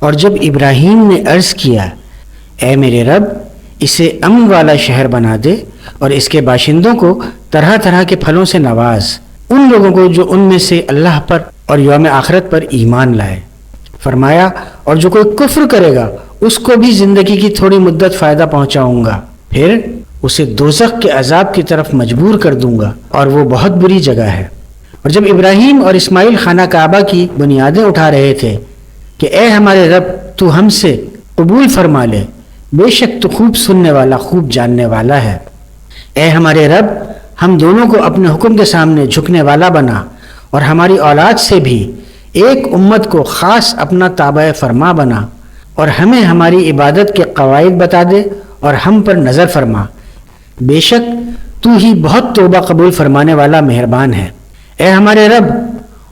اور جب ابراہیم نے عرض کیا اے میرے رب اسے امن والا شہر بنا دے اور اس کے باشندوں کو طرح طرح کے پھلوں سے نواز، ان لوگوں کو جو ان میں سے اللہ پر اور یوم آخرت پر ایمان لائے۔ فرمایا اور جو کوئی کفر کرے گا اس کو بھی زندگی کی تھوڑی مدت فائدہ پہنچاؤں گا، پھر اسے دوزخ کے عذاب کی طرف مجبور کر دوں گا اور وہ بہت بری جگہ ہے۔ اور جب ابراہیم اور اسماعیل خانہ کعبہ کی بنیادیں اٹھا رہے تھے کہ اے ہمارے رب تو ہم سے قبول فرما لے، بے شک تو خوب سننے والا خوب جاننے والا ہے۔ اے ہمارے رب ہم دونوں کو اپنے حکم کے سامنے جھکنے والا بنا اور ہماری اولاد سے بھی ایک امت کو خاص اپنا تابع فرما بنا، اور ہمیں ہماری عبادت کے قواعد بتا دے اور ہم پر نظر فرما، بے شک تو ہی بہت توبہ قبول فرمانے والا مہربان ہے۔ اے ہمارے رب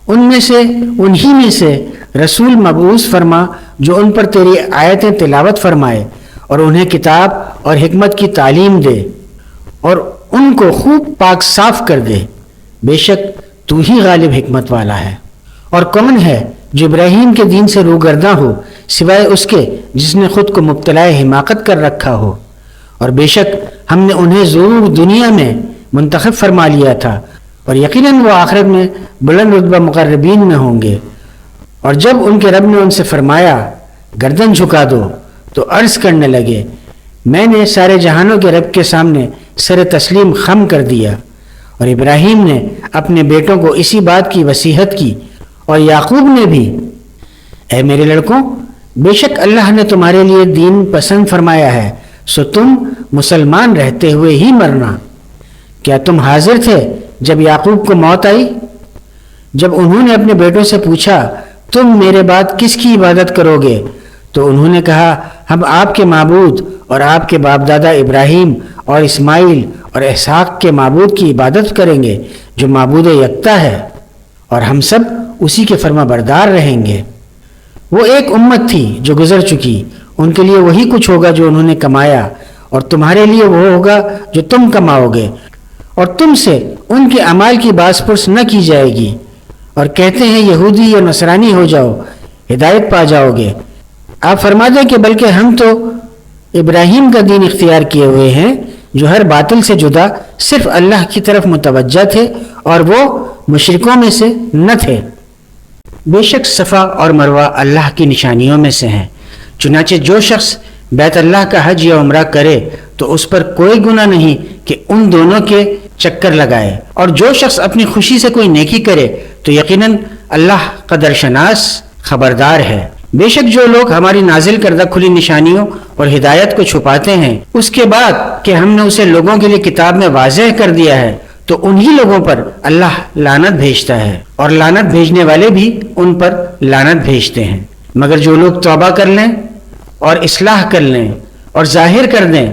انہی میں سے رسول مبعوث فرما جو ان پر تیری آیتیں تلاوت فرمائے اور انہیں کتاب اور حکمت کی تعلیم دے اور ان کو خوب پاک صاف کر دے، بے شک تو ہی غالب حکمت والا ہے۔ اور کون ہے جو ابراہیم کے دین سے روگرداں ہو سوائے اس کے جس نے خود کو مبتلا حماقت کر رکھا ہو، اور بے شک ہم نے انہیں ضرور دنیا میں منتخب فرما لیا تھا اور یقیناً وہ آخرت میں بلند رتبہ مقربین میں ہوں گے۔ اور جب ان کے رب نے ان سے فرمایا گردن جھکا دو تو عرض کرنے لگے میں نے سارے جہانوں کے رب کے سامنے سر تسلیم خم کر دیا۔ اور ابراہیم نے اپنے بیٹوں کو اسی بات کی وصیحت کی، اور یعقوب نے بھی، اے میرے لڑکوں بے شک اللہ نے تمہارے لیے دین پسند فرمایا ہے، سو تم مسلمان رہتے ہوئے ہی مرنا۔ کیا تم حاضر تھے جب یعقوب کو موت آئی؟ جب انہوں نے اپنے بیٹوں سے پوچھا تم میرے بعد کس کی عبادت کرو گے تو انہوں نے کہا ہم آپ کے معبود اور آپ کے باپ دادا ابراہیم اور اسماعیل اور اسحاق کے معبود کی عبادت کریں گے جو معبود یکتا ہے، اور ہم سب اسی کے فرما بردار رہیں گے۔ وہ ایک امت تھی جو گزر چکی، ان کے لیے وہی کچھ ہوگا جو انہوں نے کمایا، اور تمہارے لیے وہ ہوگا جو تم کماؤ گے، اور تم سے ان کے اعمال کی باز پرس نہ کی جائے گی۔ اور کہتے ہیں یہودی یا نصرانی ہو جاؤ ہدایت پا جاؤ گے۔ آپ فرما دیں کہ بلکہ ہم تو ابراہیم کا دین اختیار کیے ہوئے ہیں جو ہر باطل سے جدا صرف اللہ کی طرف متوجہ تھے اور وہ مشرکوں میں سے نہ تھے۔ بے شک صفا اور مروہ اللہ کی نشانیوں میں سے ہیں، چنانچہ جو شخص بیت اللہ کا حج یا عمرہ کرے تو اس پر کوئی گناہ نہیں کہ ان دونوں کے چکر لگائے، اور جو شخص اپنی خوشی سے کوئی نیکی کرے تو یقیناً اللہ قدر شناس خبردار ہے۔ بے شک جو لوگ ہماری نازل کردہ کھلی نشانیوں اور ہدایت کو چھپاتے ہیں اس کے بعد کہ ہم نے اسے لوگوں کے لیے کتاب میں واضح کر دیا ہے، تو انہی لوگوں پر اللہ لعنت بھیجتا ہے، اور لعنت بھیجنے والے بھی ان پر لعنت بھیجتے ہیں۔ مگر جو لوگ توبہ کر لیں اور اصلاح کر لیں اور ظاہر کر دیں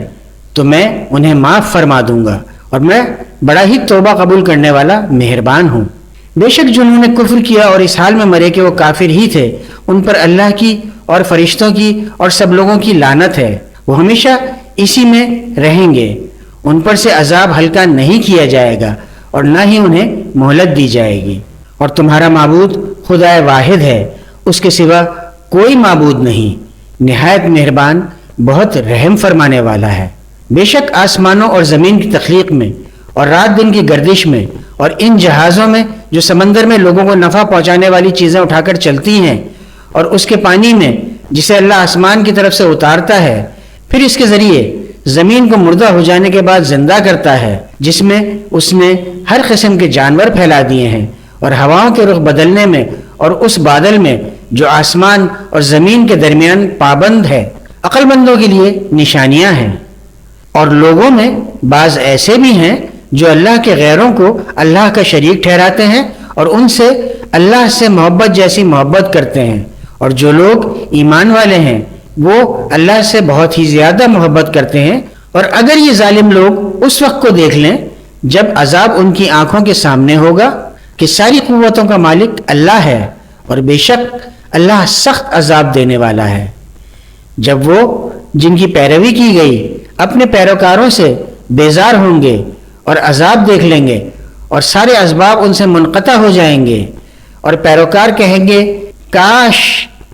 تو میں انہیں معاف فرما دوں گا، اور میں بڑا ہی توبہ قبول کرنے والا مہربان ہوں۔ بے شک جنہوں نے کفر کیا اور اس حال میں مرے کہ وہ کافر ہی تھے، ان پر اللہ کی اور فرشتوں کی اور سب لوگوں کی لعنت ہے، وہ ہمیشہ اسی میں رہیں گے، ان پر سے عذاب ہلکا نہیں کیا جائے گا اور نہ ہی انہیں مہلت دی جائے گی۔ اور تمہارا معبود خدا واحد ہے، اس کے سوا کوئی معبود نہیں، نہایت مہربان بہت رحم فرمانے والا ہے۔ بے شک آسمانوں اور زمین کی تخلیق میں اور رات دن کی گردش میں اور ان جہازوں میں جو سمندر میں لوگوں کو نفع پہنچانے والی چیزیں اٹھا کر چلتی ہیں، اور اس کے پانی میں جسے اللہ آسمان کی طرف سے اتارتا ہے، پھر اس کے ذریعے زمین کو مردہ ہو جانے کے بعد زندہ کرتا ہے، جس میں اس نے ہر قسم کے جانور پھیلا دیے ہیں، اور ہواؤں کے رخ بدلنے میں اور اس بادل میں جو آسمان اور زمین کے درمیان پابند ہے، عقل مندوں کے لیے نشانیاں ہیں۔ اور لوگوں میں بعض ایسے بھی ہیں جو اللہ کے غیروں کو اللہ کا شریک ٹھہراتے ہیں اور ان سے اللہ سے محبت جیسی محبت کرتے ہیں، اور جو لوگ ایمان والے ہیں وہ اللہ سے بہت ہی زیادہ محبت کرتے ہیں۔ اور اگر یہ ظالم لوگ اس وقت کو دیکھ لیں جب عذاب ان کی آنکھوں کے سامنے ہوگا کہ ساری قوتوں کا مالک اللہ ہے، اور بے شک اللہ سخت عذاب دینے والا ہے۔ جب وہ جن کی پیروی کی گئی اپنے پیروکاروں سے بیزار ہوں گے اور عذاب دیکھ لیں گے اور سارے اسباب ان سے منقطع ہو جائیں گے، اور پیروکار کہیں گے کاش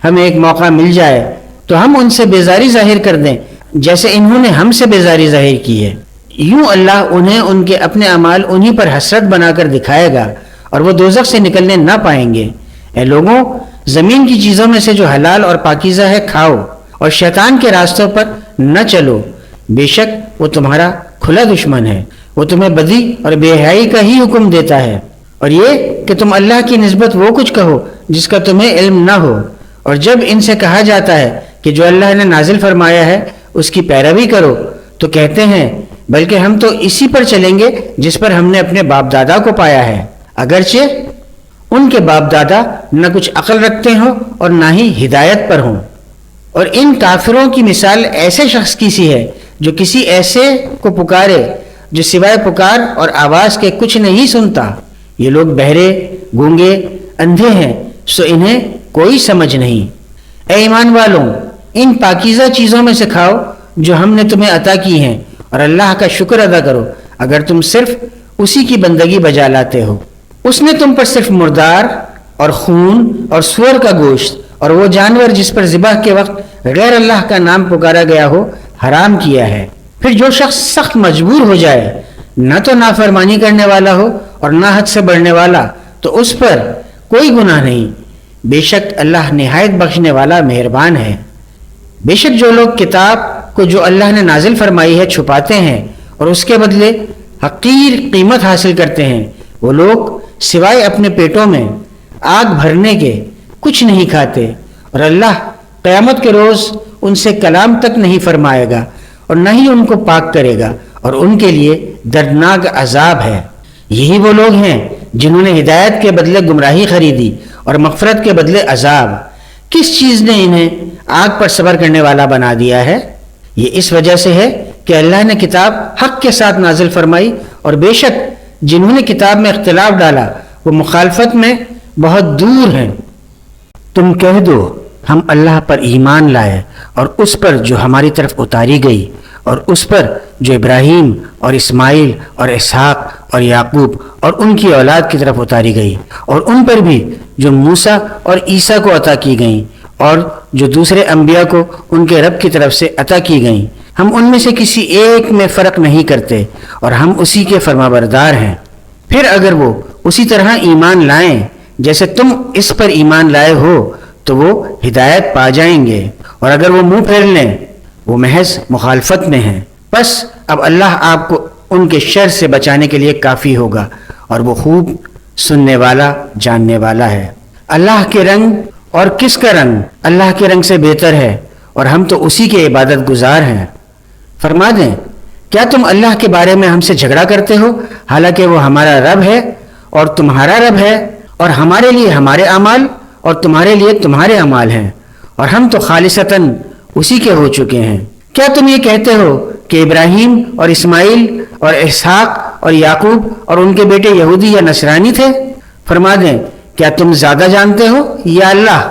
ہمیں ایک موقع مل جائے تو ہم ان سے بیزاری ظاہر کر دیں جیسے انہوں نے ہم سے بیزاری ظاہر کی ہے. یوں اللہ انہیں ان کے اپنے اعمال انہی پر حسرت بنا کر دکھائے گا اور وہ دوزخ سے نکلنے نہ پائیں گے. اے لوگوں، زمین کی چیزوں میں سے جو حلال اور پاکیزہ ہے کھاؤ اور شیطان کے راستوں پر نہ چلو، بے شک وہ تمہارا کھلا دشمن ہے. وہ تمہیں بدی اور بے حیائی کا ہی حکم دیتا ہے، اور یہ کہ تم اللہ کی نسبت وہ کچھ کہو جس کا تمہیں علم نہ ہو. اور جب ان سے کہا جاتا ہے کہ جو اللہ نے نازل فرمایا ہے اس کی پیروی کرو، تو کہتے ہیں بلکہ ہم تو اسی پر چلیں گے جس پر ہم نے اپنے باپ دادا کو پایا ہے، اگرچہ ان کے باپ دادا نہ کچھ عقل رکھتے ہوں اور نہ ہی ہدایت پر ہوں. اور ان کافروں کی مثال ایسے شخص کی سی ہے جو کسی ایسے کو پکارے جو سوائے پکار اور آواز کے کچھ نہیں سنتا. یہ لوگ بہرے، گونگے، اندھے ہیں، سو انہیں کوئی سمجھ نہیں. اے ایمان والوں، ان پاکیزہ چیزوں میں سے کھاؤ جو ہم نے تمہیں عطا کی ہیں اور اللہ کا شکر ادا کرو اگر تم صرف اسی کی بندگی بجا لاتے ہو. اس نے تم پر صرف مردار اور خون اور سور کا گوشت اور وہ جانور جس پر ذبح کے وقت غیر اللہ کا نام پکارا گیا ہو حرام کیا ہے. پھر جو شخص سخت مجبور ہو جائے، نہ تو نافرمانی کرنے والا ہو اور نہ حد سے بڑھنے والا، تو اس پر کوئی گناہ نہیں. بے شک اللہ نہایت بخشنے والا مہربان ہے. بے شک جو لوگ کتاب کو جو اللہ نے نازل فرمائی ہے چھپاتے ہیں اور اس کے بدلے حقیر قیمت حاصل کرتے ہیں، وہ لوگ سوائے اپنے پیٹوں میں آگ بھرنے کے کچھ نہیں کھاتے. اور اللہ قیامت کے روز ان سے کلام تک نہیں فرمائے گا اور نہ ہی ان کو پاک کرے گا، اور ان کے لیے دردناک عذاب ہے. یہی وہ لوگ ہیں جنہوں نے ہدایت کے بدلے گمراہی خریدی اور مغفرت کے بدلے عذاب. کس چیز نے انہیں آگ پر صبر کرنے والا بنا دیا ہے؟ یہ اس وجہ سے ہے کہ اللہ نے کتاب حق کے ساتھ نازل فرمائی، اور بے شک جنہوں نے کتاب میں اختلاف ڈالا وہ مخالفت میں بہت دور ہیں. تم کہہ دو ہم اللہ پر ایمان لائے اور اس پر جو ہماری طرف اتاری گئی، اور اس پر جو ابراہیم اور اسماعیل اور اسحاق اور یعقوب اور ان کی اولاد کی طرف اتاری گئی، اور ان پر بھی جو موسیٰ اور عیسیٰ کو عطا کی گئیں اور جو دوسرے انبیاء کو ان کے رب کی طرف سے عطا کی گئیں. ہم ان میں سے کسی ایک میں فرق نہیں کرتے اور ہم اسی کے فرمانبردار ہیں. پھر اگر وہ اسی طرح ایمان لائیں جیسے تم اس پر ایمان لائے ہو تو وہ ہدایت پا جائیں گے، اور اگر وہ منہ پھیر لیں وہ محض مخالفت میں ہیں. بس اب اللہ آپ کو ان کے شر سے بچانے کے لیے کافی ہوگا، اور وہ خوب سننے والا جاننے والا ہے. اللہ کے رنگ اور کس کا رنگ اللہ کے رنگ سے بہتر ہے، اور ہم تو اسی کے عبادت گزار ہیں. فرما دیں کیا تم اللہ کے بارے میں ہم سے جھگڑا کرتے ہو حالانکہ وہ ہمارا رب ہے اور تمہارا رب ہے، اور ہمارے لیے ہمارے اعمال اور تمہارے لیے تمہارے اعمال ہیں، اور ہم تو خالصتاً اسی کے ہو چکے ہیں. کیا تم یہ کہتے ہو کہ ابراہیم اور اسماعیل اور اسحاق اور یعقوب اور ان کے بیٹے یہودی یا نصرانی تھے؟ فرما دیں کیا تم زیادہ جانتے ہو یا اللہ؟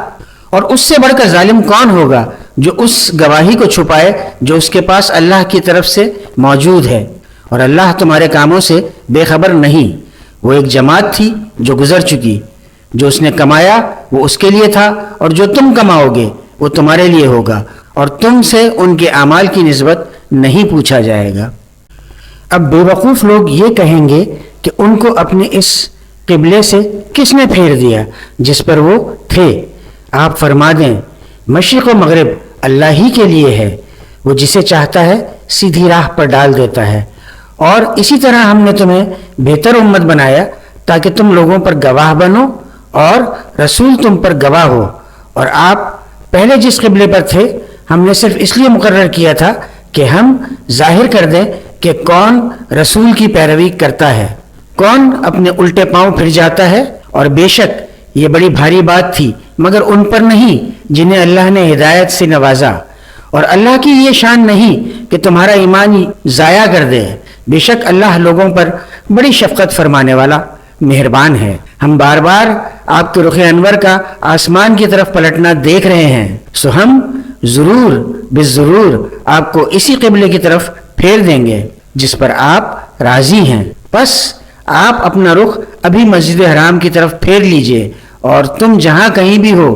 اور اس سے بڑھ کر ظالم کون ہوگا جو اس گواہی کو چھپائے جو اس کے پاس اللہ کی طرف سے موجود ہے. اور اللہ تمہارے کاموں سے بے خبر نہیں. وہ ایک جماعت تھی جو گزر چکی، جو اس نے کمایا وہ اس کے لیے تھا، اور جو تم کماؤ گے وہ تمہارے لیے ہوگا، اور تم سے ان کے اعمال کی نسبت نہیں پوچھا جائے گا. اب بے وقوف لوگ یہ کہیں گے کہ ان کو اپنے اس قبلے سے کس نے پھیر دیا جس پر وہ تھے؟ آپ فرما دیں مشرق و مغرب اللہ ہی کے لیے ہے، وہ جسے چاہتا ہے سیدھی راہ پر ڈال دیتا ہے. اور اسی طرح ہم نے تمہیں بہتر امت بنایا تاکہ تم لوگوں پر گواہ بنو اور رسول تم پر گواہ ہو. اور آپ پہلے جس قبلے پر تھے ہم نے صرف اس لیے مقرر کیا تھا کہ ہم ظاہر کر دیں کہ کون رسول کی پیروی کرتا ہے، کون اپنے الٹے پاؤں پھر جاتا ہے. اور بے شک یہ بڑی بھاری بات تھی مگر ان پر نہیں جنہیں اللہ نے ہدایت سے نوازا. اور اللہ کی یہ شان نہیں کہ تمہارا ایمان ضائع کر دے. بے شک اللہ لوگوں پر بڑی شفقت فرمانے والا مہربان ہے. ہم بار بار آپ کے رخ انور کا آسمان کی طرف پلٹنا دیکھ رہے ہیں، سو ہم ضرور بالضرور آپ کو اسی قبلے کی طرف پھیر دیں گے جس پر آپ راضی ہیں. بس آپ اپنا رخ ابھی مسجد حرام کی طرف پھیر لیجئے، اور تم جہاں کہیں بھی ہو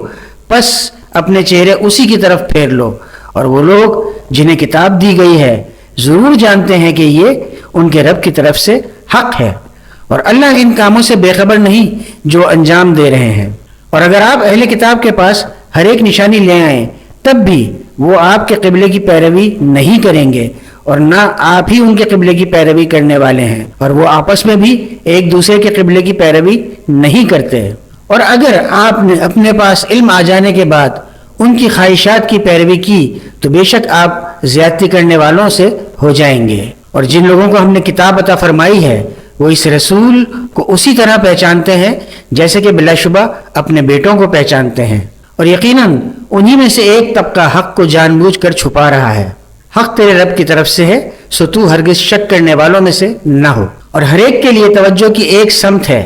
بس اپنے چہرے اسی کی طرف پھیر لو، اور وہ لوگ جنہیں کتاب دی گئی ہے ضرور جانتے ہیں کہ یہ ان کے رب کی طرف سے حق ہے، اور اللہ ان کاموں سے بے خبر نہیں جو انجام دے رہے ہیں۔ اور اگر آپ اہل کتاب کے پاس ہر ایک نشانی لے آئیں تب بھی وہ آپ کے قبلے کی پیروی نہیں کریں گے، اور نہ آپ ہی ان کے قبلے کی پیروی کرنے والے ہیں، اور وہ آپس میں بھی ایک دوسرے کے قبلے کی پیروی نہیں کرتے۔ اور اگر آپ نے اپنے پاس علم آ جانے کے بعد ان کی خواہشات کی پیروی کی تو بے شک آپ زیادتی کرنے والوں سے ہو جائیں گے۔ اور جن لوگوں کو ہم نے کتاب عطا فرمائی ہے وہ اس رسول کو اسی طرح پہچانتے ہیں جیسے کہ بلا شبہ اپنے بیٹوں کو پہچانتے ہیں، اور یقیناً انہی میں سے ایک طبقہ حق کو جان بوجھ کر چھپا رہا ہے۔ حق تیرے رب کی طرف سے ہے، سو تو ہرگز شک کرنے والوں میں سے نہ ہو۔ اور ہر ایک کے لیے توجہ کی ایک سمت ہے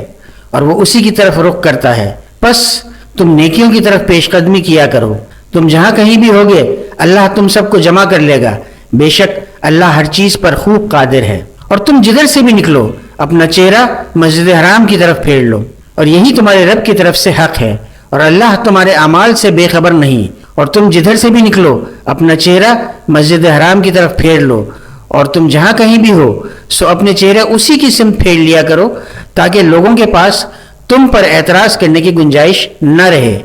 اور وہ اسی کی طرف رخ کرتا ہے، پس تم نیکیوں کی طرف پیش قدمی کیا کرو۔ تم جہاں کہیں بھی ہوگے اللہ تم سب کو جمع کر لے گا، بے شک اللہ ہر چیز پر خوب قادر ہے۔ اور تم جدھر سے بھی نکلو اپنا چہرہ مسجد حرام کی طرف پھیر لو، اور یہی تمہارے رب کی طرف سے حق ہے، اور اللہ تمہارے اعمال سے بے خبر نہیں۔ اور تم جدھر سے بھی نکلو اپنا چہرہ مسجد حرام کی طرف پھیر لو، اور تم جہاں کہیں بھی ہو سو اپنے چہرے اسی کی سمت پھیر لیا کرو تاکہ لوگوں کے پاس تم پر اعتراض کرنے کی گنجائش نہ رہے،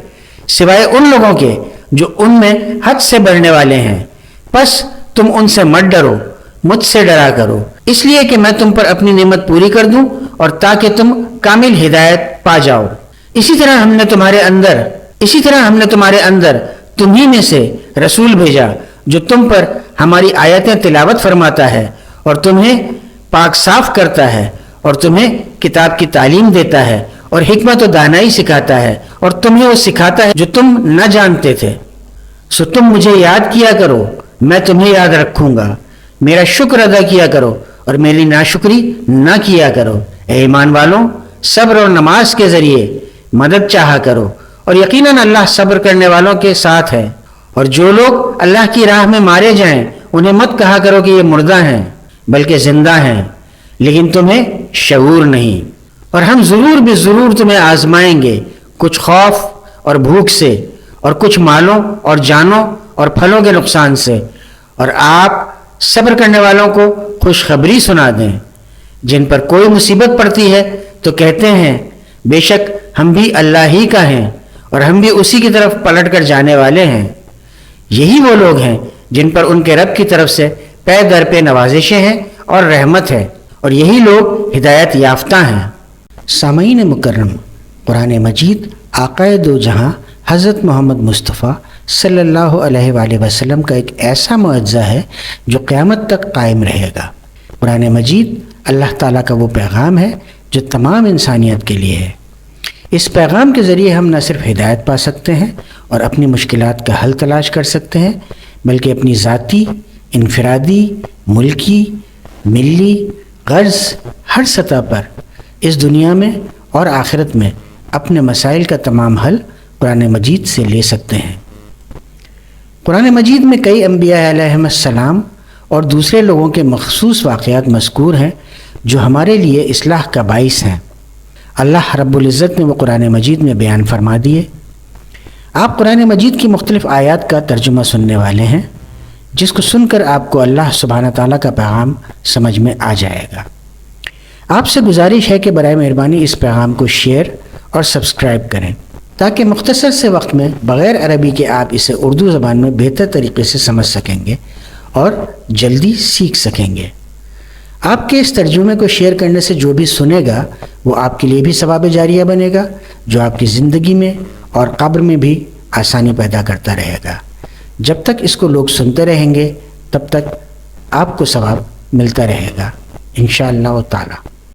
سوائے ان لوگوں کے جو ان میں حد سے بڑھنے والے ہیں۔ پس تم ان سے مت ڈرو، مجھ سے ڈرا کرو، اس لیے کہ میں تم پر اپنی نعمت پوری کر دوں اور تاکہ تم کامل ہدایت پا جاؤ۔ اسی طرح ہم نے تمہارے اندر تمہیں میں سے رسول بھیجا جو تم پر ہماری آیتیں تلاوت فرماتا ہے اور تمہیں پاک صاف کرتا ہے اور تمہیں کتاب کی تعلیم دیتا ہے اور حکمت و دانائی سکھاتا ہے اور تمہیں وہ سکھاتا ہے جو تم نہ جانتے تھے۔ سو تم مجھے یاد کیا کرو، میں تمہیں یاد رکھوں گا، میرا شکر ادا کیا کرو اور میری ناشکری نہ کیا کرو۔ اے ایمان والوں، صبر اور نماز کے ذریعے مدد چاہا کرو، اور یقیناً اللہ صبر کرنے والوں کے ساتھ ہے۔ اور جو لوگ اللہ کی راہ میں مارے جائیں انہیں مت کہا کرو کہ یہ مردہ ہیں، بلکہ زندہ ہیں، لیکن تمہیں شعور نہیں۔ اور ہم ضرور بھی ضرور تمہیں آزمائیں گے، کچھ خوف اور بھوک سے، اور کچھ مالوں اور جانوں اور پھلوں کے نقصان سے، اور آپ صبر کرنے والوں کو خوشخبری سنا دیں۔ جن پر کوئی مصیبت پڑتی ہے تو کہتے ہیں بے شک ہم بھی اللہ ہی کا ہیں اور ہم بھی اسی کی طرف پلٹ کر جانے والے ہیں۔ یہی وہ لوگ ہیں جن پر ان کے رب کی طرف سے پے در پہ نوازشیں ہیں اور رحمت ہے، اور یہی لوگ ہدایت یافتہ ہیں۔ سامعین مکرم، قرآن مجید آقائے دو جہاں حضرت محمد مصطفیٰ صلی اللہ علیہ وآلہ وسلم کا ایک ایسا معجزہ ہے جو قیامت تک قائم رہے گا۔ قرآن مجید اللہ تعالیٰ کا وہ پیغام ہے جو تمام انسانیت کے لیے ہے۔ اس پیغام کے ذریعے ہم نہ صرف ہدایت پا سکتے ہیں اور اپنی مشکلات کا حل تلاش کر سکتے ہیں، بلکہ اپنی ذاتی، انفرادی، ملکی، ملی، غرض ہر سطح پر اس دنیا میں اور آخرت میں اپنے مسائل کا تمام حل قرآن مجید سے لے سکتے ہیں۔ قرآن مجید میں کئی انبیاء علیہم السلام اور دوسرے لوگوں کے مخصوص واقعات مذکور ہیں جو ہمارے لیے اصلاح کا باعث ہیں۔ اللہ رب العزت نے وہ قرآن مجید میں بیان فرما دیے۔ آپ قرآن مجید کی مختلف آیات کا ترجمہ سننے والے ہیں، جس کو سن کر آپ کو اللہ سبحانہ تعالیٰ کا پیغام سمجھ میں آ جائے گا۔ آپ سے گزارش ہے کہ برائے مہربانی اس پیغام کو شیئر اور سبسکرائب کریں تاکہ مختصر سے وقت میں بغیر عربی کے آپ اسے اردو زبان میں بہتر طریقے سے سمجھ سکیں گے اور جلدی سیکھ سکیں گے۔ آپ کے اس ترجمے کو شیئر کرنے سے جو بھی سنے گا وہ آپ کے لیے بھی ثواب جاریہ بنے گا، جو آپ کی زندگی میں اور قبر میں بھی آسانی پیدا کرتا رہے گا۔ جب تک اس کو لوگ سنتے رہیں گے تب تک آپ کو ثواب ملتا رہے گا انشاءاللہ تعالی۔